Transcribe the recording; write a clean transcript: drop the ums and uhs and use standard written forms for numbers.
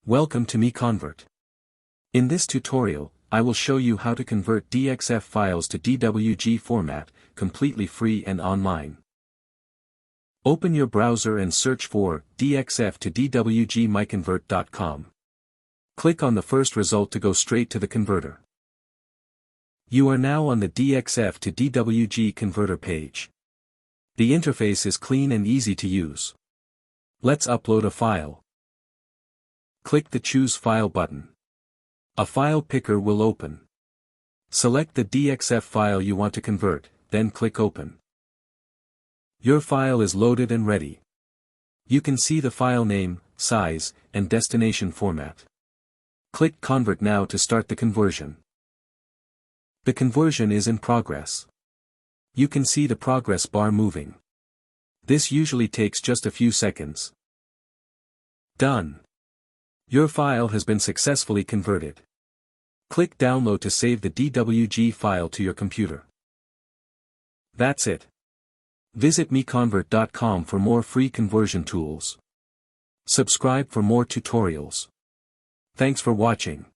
Welcome to MiConvert. In this tutorial, I will show you how to convert DXF files to DWG format, completely free and online. Open your browser and search for DXF to DWG MiConvert.com. Click on the first result to go straight to the converter. You are now on the DXF to DWG converter page. The interface is clean and easy to use. Let's upload a file. Click the Choose File button. A file picker will open. Select the DXF file you want to convert, then click Open. Your file is loaded and ready. You can see the file name, size, and destination format. Click Convert now to start the conversion. The conversion is in progress. You can see the progress bar moving. This usually takes just a few seconds. Done. Your file has been successfully converted. Click Download to save the DWG file to your computer. That's it. Visit MiConvert.com for more free conversion tools. Subscribe for more tutorials. Thanks for watching.